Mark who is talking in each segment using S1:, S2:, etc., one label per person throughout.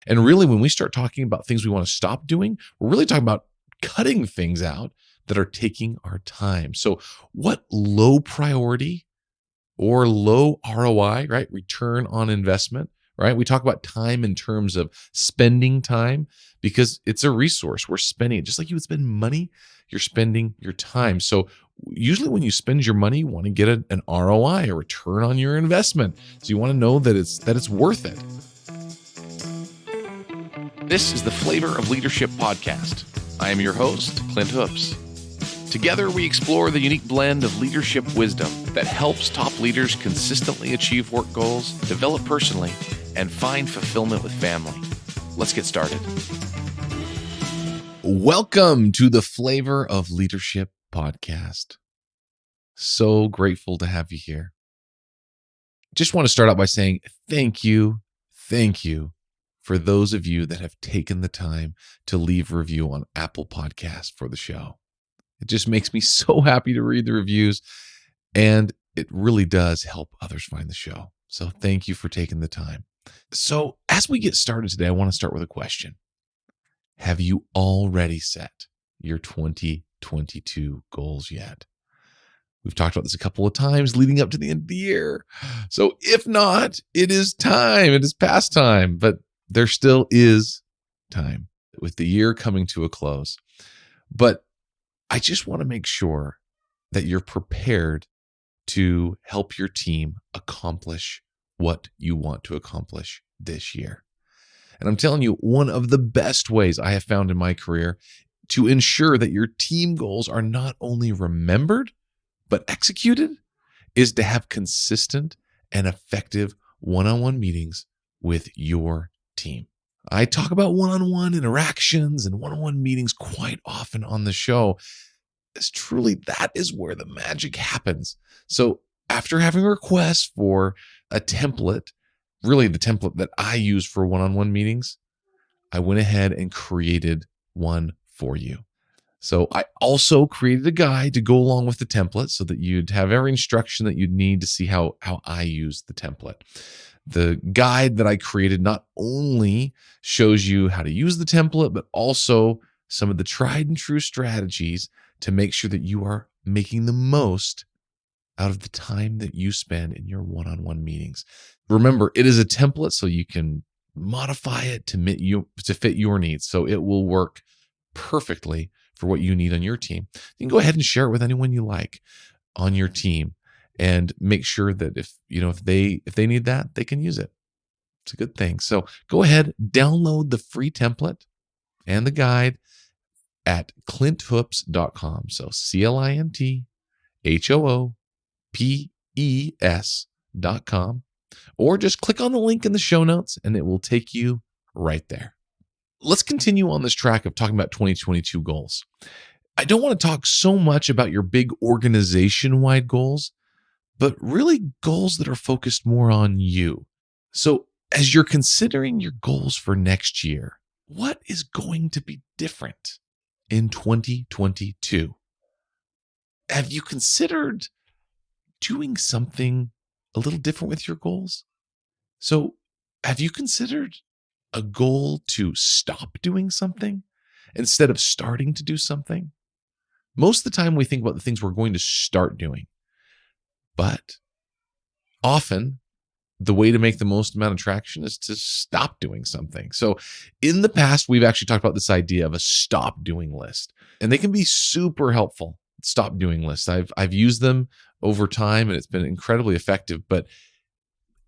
S1: And really, when we start talking about things we want to stop doing, we're really talking about cutting things out that are taking our time. So what low priority or low ROI, right? Return on investment, right? We talk about time in terms of spending time because it's a resource. We're spending it just like you would spend money, you're spending your time. So usually when you spend your money, you want to get an ROI, a return on your investment. So you want to know that it's worth it. This is the Flavor of Leadership podcast. I am your host, Clint Hoops. Together, we explore the unique blend of leadership wisdom that helps top leaders consistently achieve work goals, develop personally, and find fulfillment with family. Let's get started. Welcome to the Flavor of Leadership podcast. So grateful to have you here. Just want to start out by saying thank you for those of you that have taken the time to leave a review on Apple Podcasts for the show. It just makes me so happy to read the reviews, and it really does help others find the show. So thank you for taking the time. So as we get started today, I want to start with a question. Have you already set your 2022 goals yet? We've talked about this a couple of times leading up to the end of the year. So if not, it is time. It is past time, but there still is time with the year coming to a close. But I just want to make sure that you're prepared to help your team accomplish what you want to accomplish this year. And I'm telling you, one of the best ways I have found in my career to ensure that your team goals are not only remembered, but executed is to have consistent and effective one-on-one meetings with your team. I talk about one-on-one interactions and one-on-one meetings quite often on the show. It's truly, that is where the magic happens. So after having requests for a template, really the template that I use for one-on-one meetings, I went ahead and created one for you. So I also created a guide to go along with the template so that you'd have every instruction that you'd need to see how I use the template. The guide that I created not only shows you how to use the template, but also some of the tried and true strategies to make sure that you are making the most out of the time that you spend in your one-on-one meetings. Remember, it is a template, so you can modify it to fit your needs. So it will work perfectly for what you need on your team. You can go ahead and share it with anyone you like on your team and make sure that if they need that, they can use it. It's a good thing. So go ahead, download the free template and the guide at clinthoops.com. So clinthoops.com, or just click on the link in the show notes and it will take you right there. Let's continue on this track of talking about 2022 goals. I don't want to talk so much about your big organization-wide goals, but really goals that are focused more on you. So as you're considering your goals for next year, what is going to be different in 2022? Have you considered doing something a little different with your goals? So have you considered a goal to stop doing something instead of starting to do something? Most of the time we think about the things we're going to start doing, but often the way to make the most amount of traction is to stop doing something. So in the past, we've actually talked about this idea of a stop doing list, and they can be super helpful. Stop doing lists. I've used them over time and it's been incredibly effective. But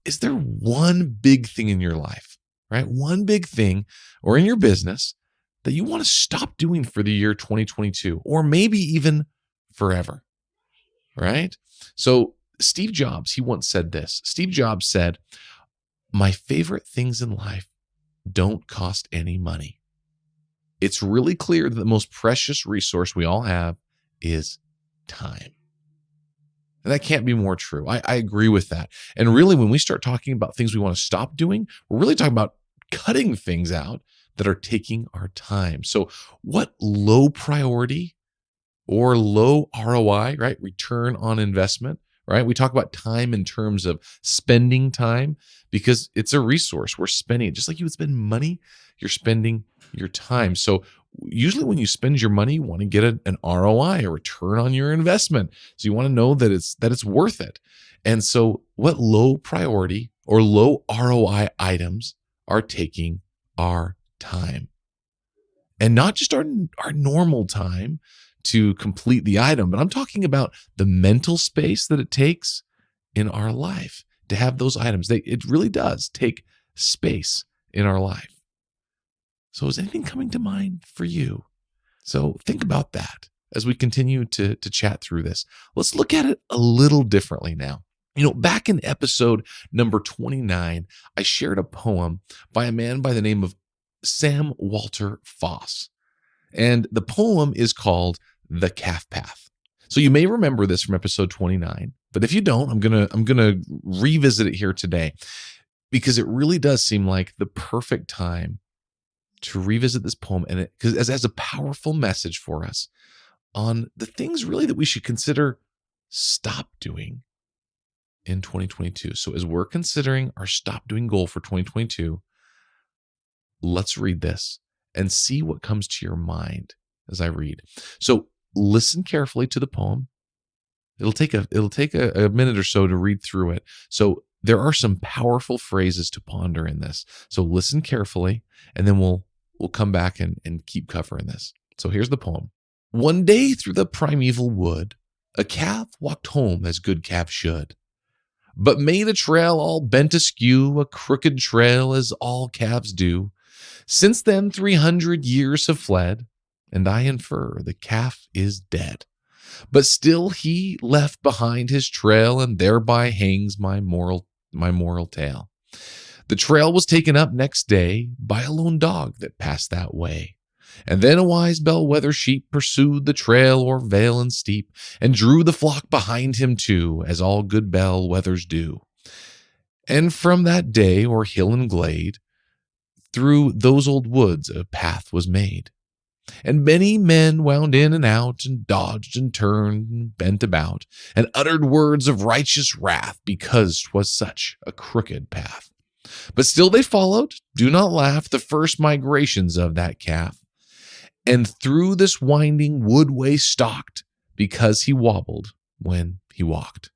S1: is there one big thing in your life, right? One big thing or in your business that you want to stop doing for the year 2022, or maybe even forever, right? So Steve Jobs, he once said this. Steve Jobs said, "My favorite things in life don't cost any money." It's really clear that the most precious resource we all have is time. And that can't be more true. I agree with that. And really, when we start talking about things we want to stop doing, we're really talking about cutting things out that are taking our time. So what low priority or low ROI, right? Return on investment, right? We talk about time in terms of spending time because it's a resource. We're spending it just like you would spend money, you're spending your time. So usually when you spend your money, you want to get an ROI, a return on your investment. So you want to know that it's worth it. And so what low priority or low ROI items are taking our time? And not just our normal time to complete the item, but I'm talking about the mental space that it takes in our life to have those items. It really does take space in our life. So is anything coming to mind for you? So think about that as we continue to chat through this. Let's look at it a little differently now. Back in episode number 29, I shared a poem by a man by the name of Sam Foss. And the poem is called The Calf Path. So you may remember this from episode 29, but if you don't, I'm gonna revisit it here today because it really does seem like the perfect time to revisit this poem, and because it has a powerful message for us on the things really that we should consider stop doing in 2022. So as we're considering our stop doing goal for 2022, let's read this and see what comes to your mind as I read. So listen carefully to the poem. It'll take a minute or so to read through it. So there are some powerful phrases to ponder in this. So listen carefully, and then we'll come back and keep covering this. So here's the poem. One day through the primeval wood, a calf walked home as good calves should, but made a trail all bent askew, a crooked trail as all calves do. Since then 300 years have fled, and I infer the calf is dead. But still he left behind his trail, and thereby hangs my moral tale. The trail was taken up next day by a lone dog that passed that way. And then a wise bellwether sheep pursued the trail o'er vale and steep, and drew the flock behind him too, as all good bellwethers do. And from that day o'er hill and glade, through those old woods a path was made. And many men wound in and out, and dodged and turned and bent about, and uttered words of righteous wrath, because 'twas such a crooked path. But still they followed, do not laugh, the first migrations of that calf, and through this winding woodway stalked, because he wobbled when he walked.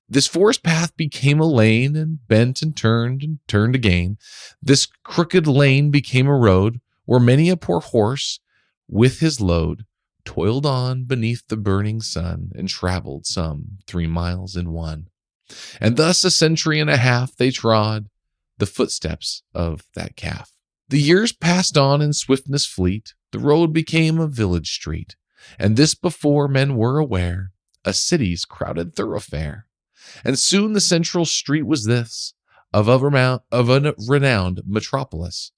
S1: This forest path became a lane, and bent and turned again. This crooked lane became a road, where many a poor horse with his load toiled on beneath the burning sun, and traveled some 3 miles in one. And thus a century and a half they trod the footsteps of that calf. The years passed on in swiftness fleet, the road became a village street, and this before men were aware, a city's crowded thoroughfare. And soon the central street was this, of a renowned metropolis,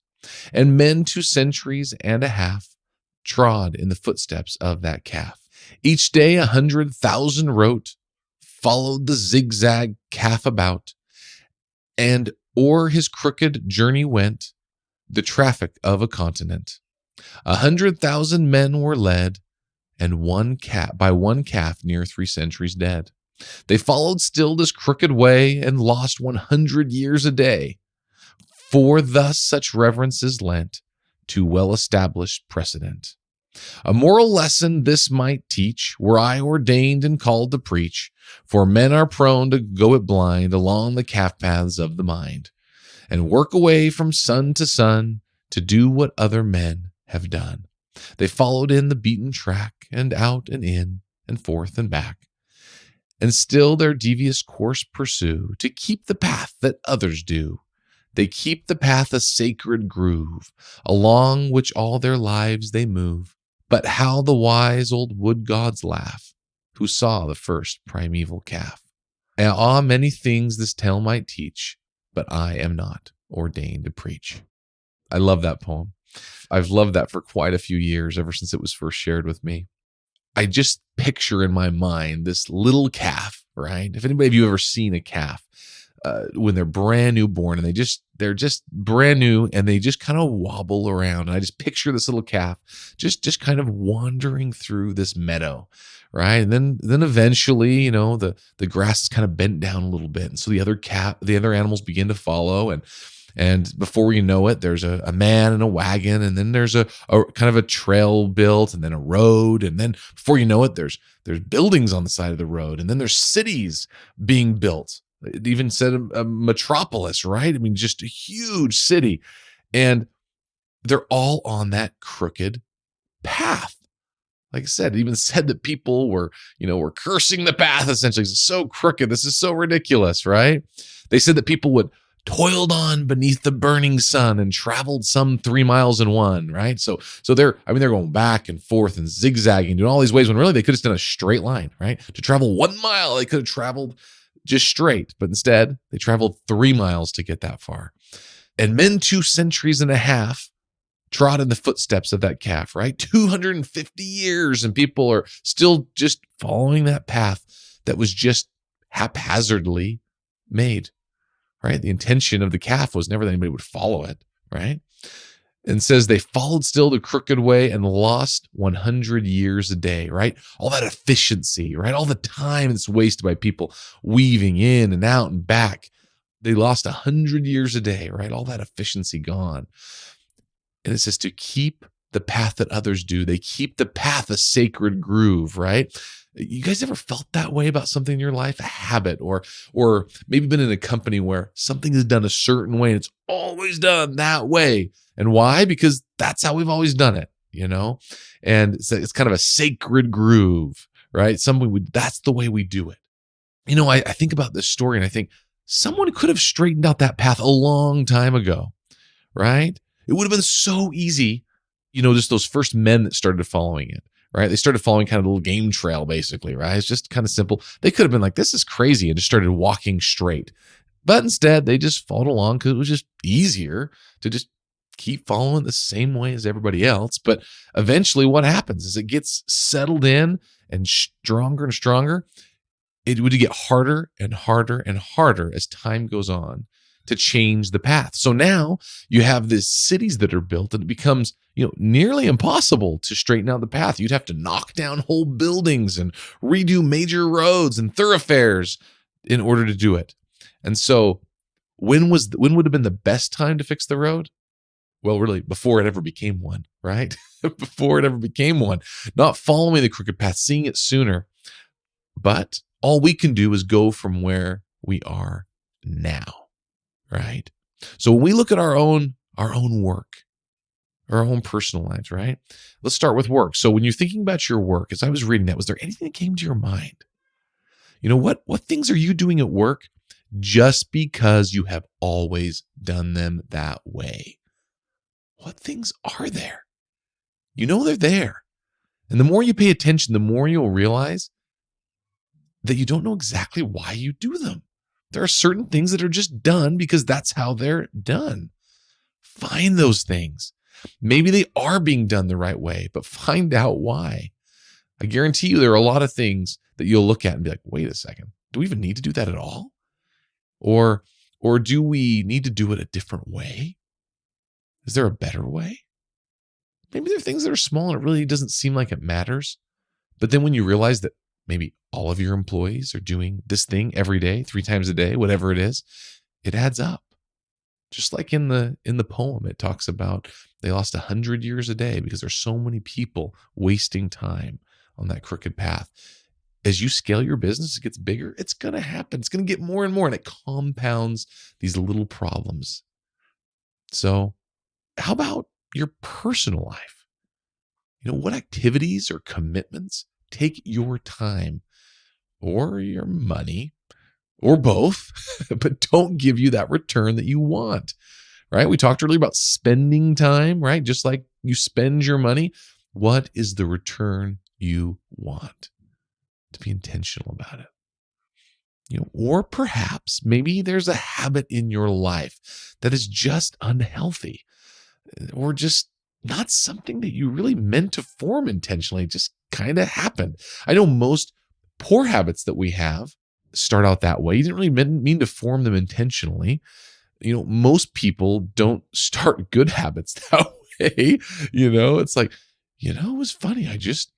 S1: and men 2 centuries and a half trod in the footsteps of that calf. Each day 100,000 wrote, followed the zigzag calf about, and o'er his crooked journey went the traffic of a continent. 100,000 men were led, and by one calf near 3 centuries dead. They followed still this crooked way, and lost 100 years a day. For thus such reverence is lent to well-established precedent. A moral lesson this might teach, were I ordained and called to preach, for men are prone to go it blind along the calf paths of the mind, and work away from sun to sun to do what other men have done. They followed in the beaten track, and out and in, and forth and back, and still their devious course pursue, to keep the path that others do. They keep the path a sacred groove, along which all their lives they move. But how the wise old wood gods laugh, who saw the first primeval calf. Many things this tale might teach, but I am not ordained to preach. I love that poem. I've loved that for quite a few years, ever since it was first shared with me. I just picture in my mind this little calf, right? If anybody of you ever seen a calf, when they're brand new born, and they're just brand new, and they just kind of wobble around. And I just picture this little calf just kind of wandering through this meadow, right? And then eventually, the grass is kind of bent down a little bit, and so the other animals begin to follow, and before you know it, there's a man and a wagon, and then there's a kind of a trail built, and then a road, and then before you know it, there's buildings on the side of the road, and then there's cities being built. It even said a metropolis, right? I mean, just a huge city, and they're all on that crooked path. Like I said, it even said that people were cursing the path, essentially. It's so crooked. This is so ridiculous, right? They said that people would toiled on beneath the burning sun and traveled some 3 miles in one, right? So they're going back and forth and zigzagging, doing all these ways when really they could have just done a straight line, right? To travel 1 mile, they could have traveled just straight, but instead they traveled 3 miles to get that far. And men 2 centuries and a half trod in the footsteps of that calf, right? 250 years, and people are still just following that path that was just haphazardly made. Right? The intention of the calf was never that anybody would follow it, right? And says they followed still the crooked way and lost 100 years a day, right? All that efficiency, right? All the time that's wasted by people weaving in and out and back. They lost 100 years a day, right? All that efficiency gone. And it says to keep the path that others do. They keep the path a sacred groove, right? You guys ever felt that way about something in your life, a habit, or maybe been in a company where something is done a certain way and it's always done that way? And why? Because that's how we've always done it, And it's kind of a sacred groove, right? That's the way we do it. I think about this story and I think someone could have straightened out that path a long time ago, right? It would have been so easy, just those first men that started following it. Right? They started following kind of a little game trail, basically, right? It's just kind of simple. They could have been like, this is crazy, and just started walking straight. But instead, they just followed along because it was just easier to just keep following the same way as everybody else. But eventually what happens is it gets settled in and stronger and stronger. It would get harder and harder and harder as time goes on to change the path. So now you have these cities that are built, and it becomes nearly impossible to straighten out the path. You'd have to knock down whole buildings and redo major roads and thoroughfares in order to do it. And so when would have been the best time to fix the road? Well, really, before it ever became one, right? Before it ever became one. Not following the crooked path, seeing it sooner. But all we can do is go from where we are now, right? So when we look at our own work, our own personal lives, right? Let's start with work. So when you're thinking about your work, as I was reading that, was there anything that came to your mind? What things are you doing at work just because you have always done them that way? What things are there? They're there. And the more you pay attention, the more you'll realize that you don't know exactly why you do them. There are certain things that are just done because that's how they're done. Find those things. Maybe they are being done the right way, but find out why. I guarantee you there are a lot of things that you'll look at and be like, wait a second, do we even need to do that at all? Or do we need to do it a different way? Is there a better way? Maybe there are things that are small and it really doesn't seem like it matters. But then when you realize that maybe all of your employees are doing this thing every day, 3 times a day, whatever it is, it adds up. Just like in the poem, it talks about they lost 100 years a day because there's so many people wasting time on that crooked path. As you scale your business, it gets bigger. It's going to happen. It's going to get more and more, and it compounds these little problems. So how about your personal life? What activities or commitments take your time or your money or both, but don't give you that return that you want, right? We talked earlier about spending time, right? Just like you spend your money. What is the return you want? To be intentional about it. Or perhaps maybe there's a habit in your life that is just unhealthy or just not something that you really meant to form intentionally. It just kind of happened. I know most poor habits that we have start out that way. You didn't really mean to form them intentionally. Most people don't start good habits that way. It's like, it was funny. I just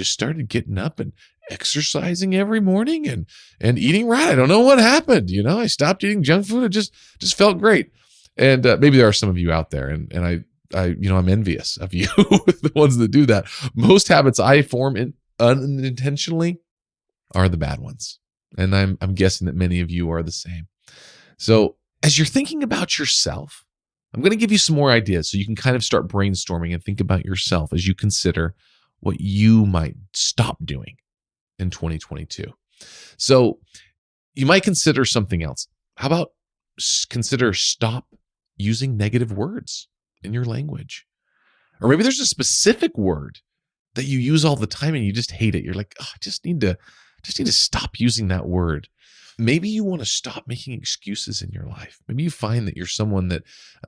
S1: started getting up and exercising every morning and eating right. I don't know what happened. I stopped eating junk food. It just felt great. And maybe there are some of you out there, and I'm envious of you, the ones that do that. Most habits I form unintentionally are the bad ones. And I'm guessing that many of you are the same. So as you're thinking about yourself, I'm going to give you some more ideas so you can kind of start brainstorming and think about yourself as you consider what you might stop doing in 2022. So you might consider something else. How about consider stop using negative words in your language? Or maybe there's a specific word that you use all the time and you just hate it. You're like, I just need to stop using that word. Maybe you want to stop making excuses in your life. Maybe you find that you're someone that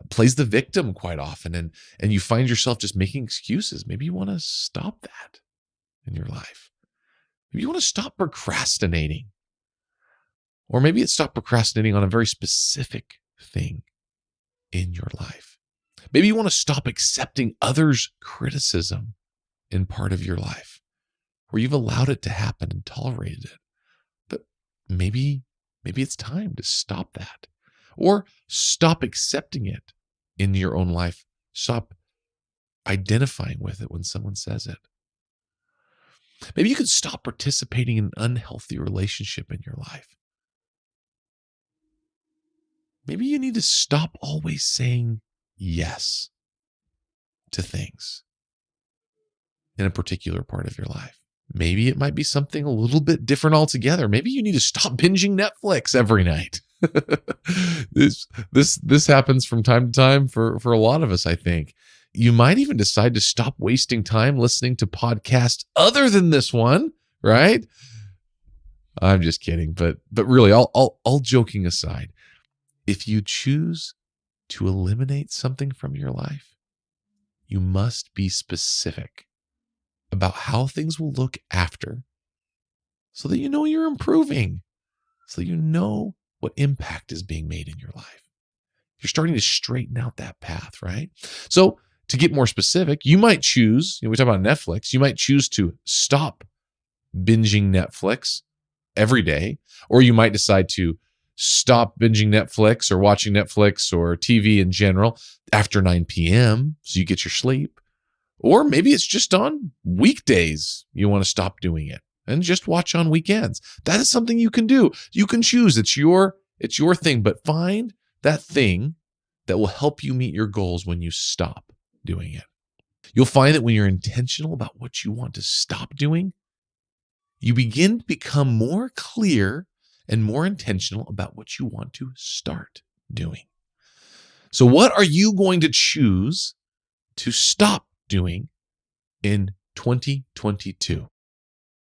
S1: plays the victim quite often and you find yourself just making excuses. Maybe you want to stop that in your life. Maybe you want to stop procrastinating. Or maybe it's stop procrastinating on a very specific thing in your life. Maybe you want to stop accepting others' criticism in part of your life, where you've allowed it to happen and tolerated it. But maybe it's time to stop that, or stop accepting it in your own life. Stop identifying with it when someone says it. Maybe you could stop participating in an unhealthy relationship in your life. Maybe you need to stop always saying yes to things in a particular part of your life. Maybe it might be something a little bit different altogether. Maybe you need to stop binging Netflix every night. This happens from time to time for a lot of us, I think. You might even decide to stop wasting time listening to podcasts other than this one, right? I'm just kidding, but really, all joking aside, if you choose to eliminate something from your life, you must be specific about how things will look after, so that you know you're improving, so you know what impact is being made in your life. You're starting to straighten out that path, right? So to get more specific, you might choose, we talk about Netflix, you might choose to stop binging Netflix every day, or you might decide to stop binging Netflix or watching Netflix or TV in general after 9 p.m. so you get your sleep. Or maybe it's just on weekdays you want to stop doing it and just watch on weekends. That is something you can do. You can choose. It's your thing, but find that thing that will help you meet your goals when you stop doing it. You'll find that when you're intentional about what you want to stop doing, you begin to become more clear and more intentional about what you want to start doing. So what are you going to choose to stop doing in 2022?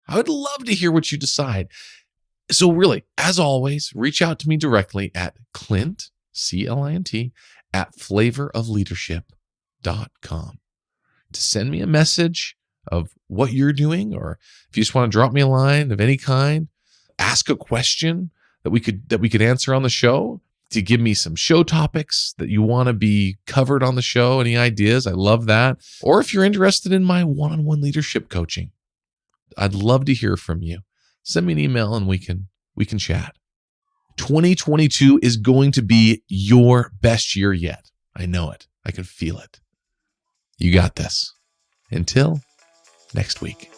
S1: I would love to hear what you decide. So really, as always, reach out to me directly at Clint, C-L-I-N-T, at flavorofleadership.com to send me a message of what you're doing, or if you just want to drop me a line of any kind, ask a question that we could answer on the show, to give me some show topics that you want to be covered on the show, any ideas, I love that. Or if you're interested in my one-on-one leadership coaching, I'd love to hear from you. Send me an email and we can chat. 2022 is going to be your best year yet. I know it. I can feel it. You got this. Until next week.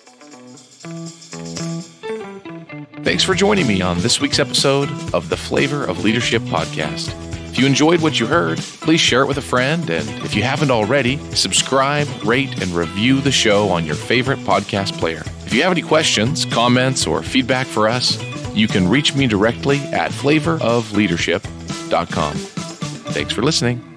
S1: Thanks for joining me on this week's episode of the Flavor of Leadership podcast. If you enjoyed what you heard, please share it with a friend. And if you haven't already, subscribe, rate, and review the show on your favorite podcast player. If you have any questions, comments, or feedback for us, you can reach me directly at flavorofleadership.com. Thanks for listening.